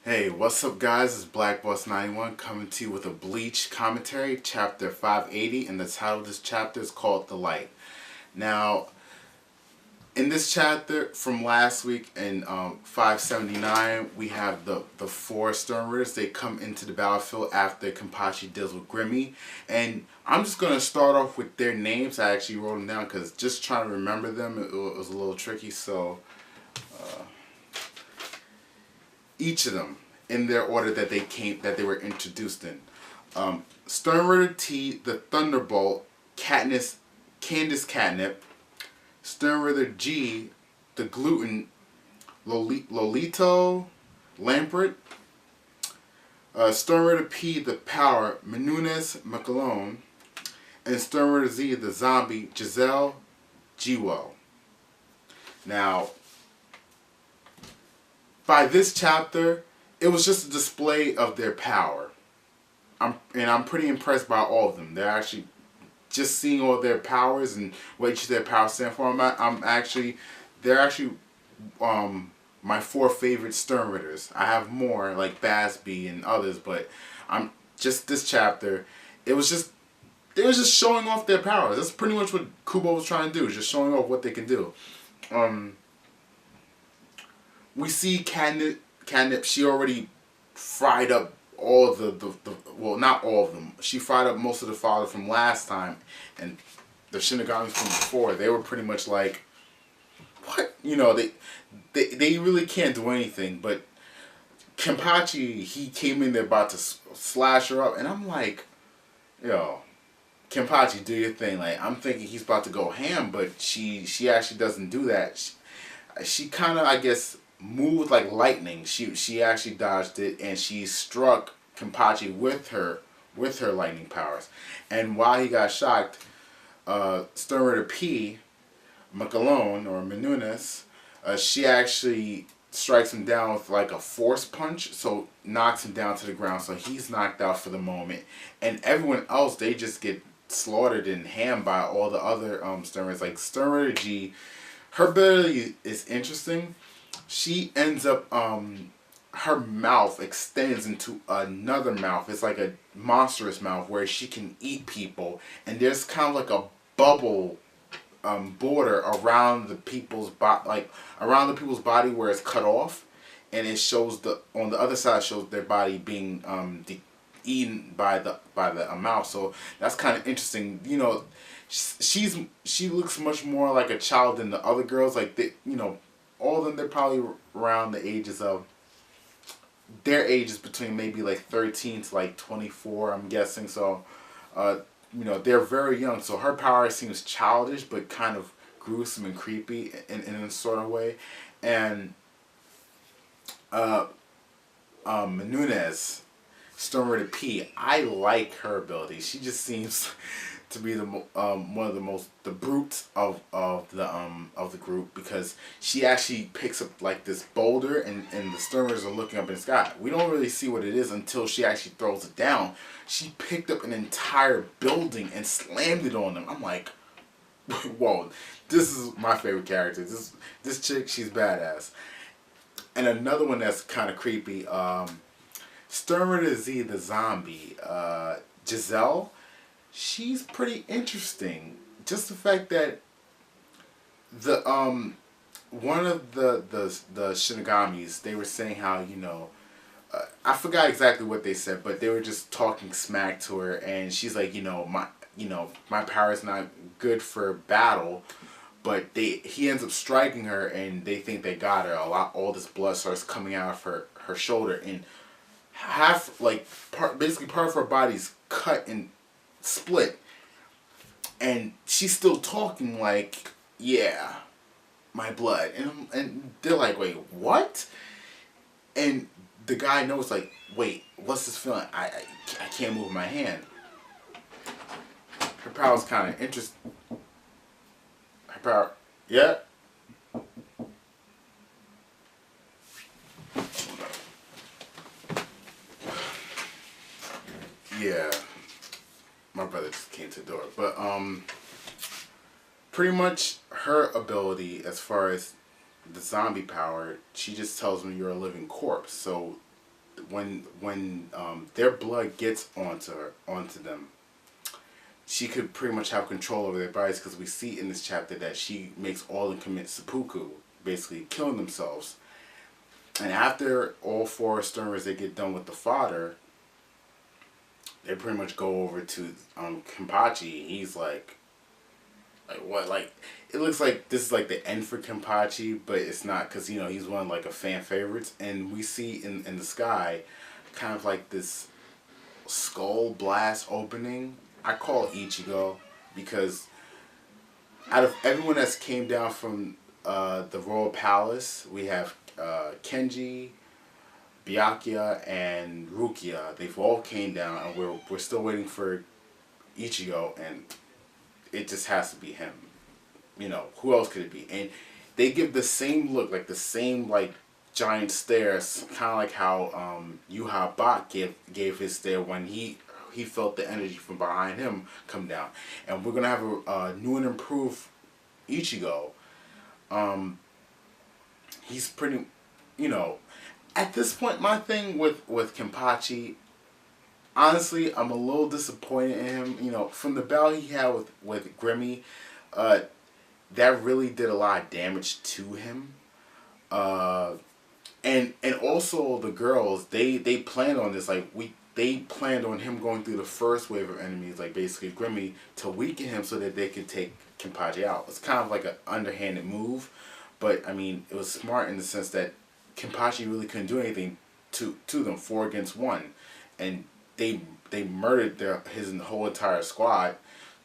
Hey, what's up guys? It's Black Boss 91 coming to you with a Bleach commentary, chapter 580, and the title of this chapter is called The Light. Now, in this chapter from last week in 579, we have the four Stern Ridders. They come into the battlefield after Kenpachi deals with Grimmy, and I'm just going to start off with their names. I actually wrote them down because just trying to remember them, it was a little tricky, so each of them in their order that they were introduced in. Stern Ritter T, the Thunderbolt, Candace Catnip. Stern Ritter G, the Gluten, Lolito Lampert. Stern Ritter P, the Power, Menunes McAlone. And Stern Ritter Z, the Zombie, Giselle Gwell. Now, by this chapter, it was just a display of their power. I'm pretty impressed by all of them. They're actually just seeing all their powers and what each of their powers stand for. They're actually my four favorite Stern Ritters. I have more like Basby and others, but I'm just this chapter. They was just showing off their powers. That's pretty much what Kubo was trying to do, just showing off what they can do. We see Catnip, she already fried up all well, not all of them. She fried up most of the fodder from last time, and the Shinigamis from before, they were pretty much like, what? You know, they really can't do anything, but Kenpachi, he came in there about to slash her up, and I'm like, yo, Kenpachi, do your thing. Like, I'm thinking he's about to go ham, but she actually doesn't do that. She kind of, I guess, moved like lightning. She actually dodged it, and she struck Kenpachi with her lightning powers. And while he got shocked, Stern Ritter P, McAlone or Menunes, she actually strikes him down with like a force punch, so knocks him down to the ground. So he's knocked out for the moment, and everyone else, they just get slaughtered and hammed by all the other Stern Ritters. Like Stern Ritter G, her ability is interesting. She ends up, her mouth extends into another mouth. It's like a monstrous mouth where she can eat people, and there's kind of like a bubble border around the people's around the people's body where it's cut off, and it shows on the other side shows their body being eaten by the mouth. So that's kind of interesting. You know, she looks much more like a child than the other girls. Like all of them, they're probably around the ages of, their age is between maybe like 13 to like 24, I'm guessing. So, they're very young. So her power seems childish, but kind of gruesome and creepy in a sort of way. And Menunes, Stern Ritter P, I like her ability. She just seems to be one of the brutes of the group, because she actually picks up like this boulder, and the Stern Ritters are looking up in the sky. We don't really see what it is until she actually throws it down. She picked up an entire building and slammed it on them. I'm like, whoa, this is my favorite character. This chick, she's badass. And another one that's kind of creepy, Stern Ritter Z, the Zombie, Giselle. She's pretty interesting. Just the fact that the one of the Shinigamis, they were saying how, I forgot exactly what they said, but they were just talking smack to her, and she's like, my power is not good for battle, but he ends up striking her, and they think they got her. All this blood starts coming out of her shoulder, and basically part of her body's cut and split, and she's still talking like, yeah, my blood, and they're like, wait, what? And the guy knows, like, wait, what's this feeling? I can't move my hand. Her power's kind of interesting. Her power, yeah. Yeah. My brother just came to the door. But pretty much her ability as far as the zombie power, she just tells me you're a living corpse. So when their blood gets onto them, she could pretty much have control over their bodies, because we see in this chapter that she makes all of them commit seppuku, basically killing themselves. And after all four Sturmers, they get done with the fodder, they pretty much go over to Kenpachi. He's like what? Like, it looks like this is like the end for Kenpachi, but it's not, because he's one of like a fan favorites. And we see in the sky kind of like this skull blast opening. I call it Ichigo, because out of everyone that's came down from the royal palace, we have Kenji, Byakuya, and Rukia. They've all came down, and we're still waiting for Ichigo, and it just has to be him. Who else could it be? And they give the same look, like the same like giant stares, kind of like how Yuha Bak gave his stare when he felt the energy from behind him come down. And we're gonna have a new and improved Ichigo. He's pretty, at this point, my thing with Kenpachi, honestly, I'm a little disappointed in him. From the battle he had with Grimmy, that really did a lot of damage to him. And also the girls, they planned on this, they planned on him going through the first wave of enemies, like basically Grimmy, to weaken him so that they could take Kenpachi out. It's kind of like an underhanded move, but I mean, it was smart in the sense that Kenpachi really couldn't do anything to them, 4 against 1, and they murdered his whole entire squad,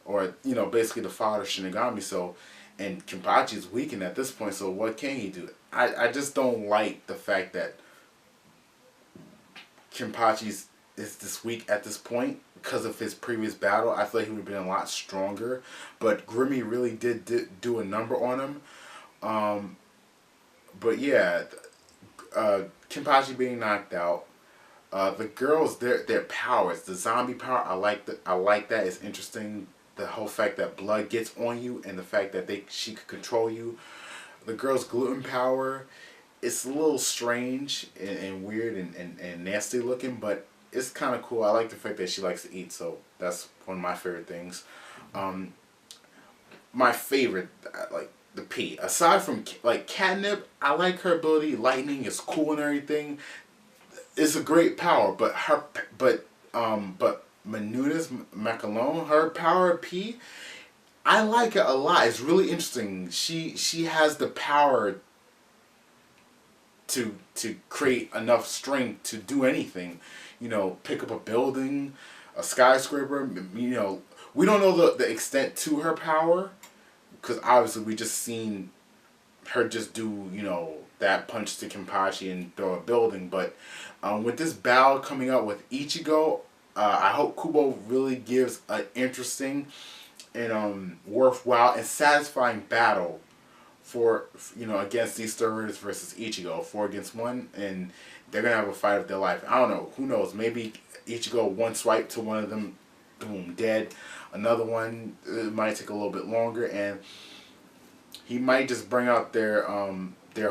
or basically the father Shinigami. So, and Kenpachi's weakened at this point. So what can he do? I just don't like the fact that Kenpachi's is this weak at this point because of his previous battle. I feel like he would have been a lot stronger, but Grimmy really did do a number on him. But yeah, Kenpachi being knocked out. The girls, their powers, the zombie power, I like that. It's interesting. The whole fact that blood gets on you, and the fact that she could control you. The girl's gluten power, it's a little strange and weird and nasty looking, but it's kind of cool. I like the fact that she likes to eat, so that's one of my favorite things. My favorite, like the P. Aside from like Catnip, I like her ability. Lightning is cool and everything. It's a great power, but Menuda's Macalone, her power P, I like it a lot. It's really interesting. She has the power to create enough strength to do anything. Pick up a building, a skyscraper. We don't know the extent to her power, because obviously we just seen her just do that punch to Kenpachi and throw a building. But with this battle coming up with Ichigo, I hope Kubo really gives an interesting and worthwhile and satisfying battle for against these Sturmers versus Ichigo, 4 against 1, and they're gonna have a fight of their life. I don't know. Who knows? Maybe Ichigo one swipe to one of them, boom, dead. Another one, it might take a little bit longer, and he might just bring out their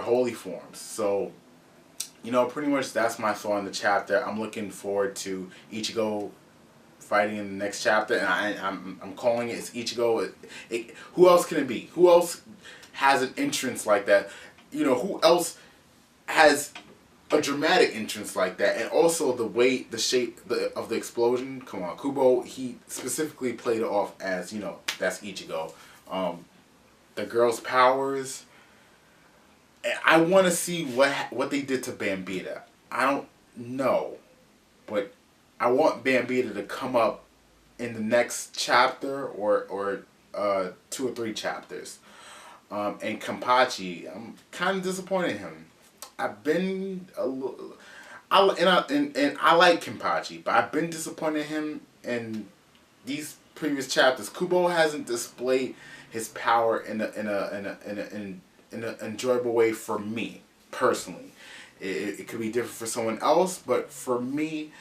holy forms. So, pretty much that's my thought on the chapter. I'm looking forward to Ichigo fighting in the next chapter, and I'm calling it's Ichigo. Who else can it be? Who else has an entrance like that? Who else has a dramatic entrance like that? And also the shape of the explosion. Come on, Kubo, he specifically played it off as, that's Ichigo. The girl's powers. I want to see what they did to Bambita. I don't know, but I want Bambita to come up in the next chapter or 2 or 3 chapters. And Kenpachi, I'm kind of disappointed in him. I've been a little, I like Kenpachi, but I've been disappointed in him in these previous chapters. Kubo hasn't displayed his power in an enjoyable way for me personally. It could be different for someone else, but for me,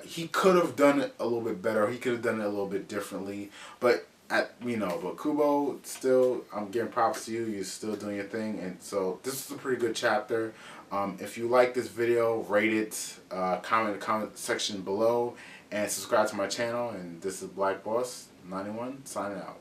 he could have done it a little bit better. He could have done it a little bit differently. But but Kubo, still, I'm giving props to you. You're still doing your thing, and so this is a pretty good chapter. If you like this video, rate it, comment in the comment section below, and subscribe to my channel. And this is Black Boss 91 signing out.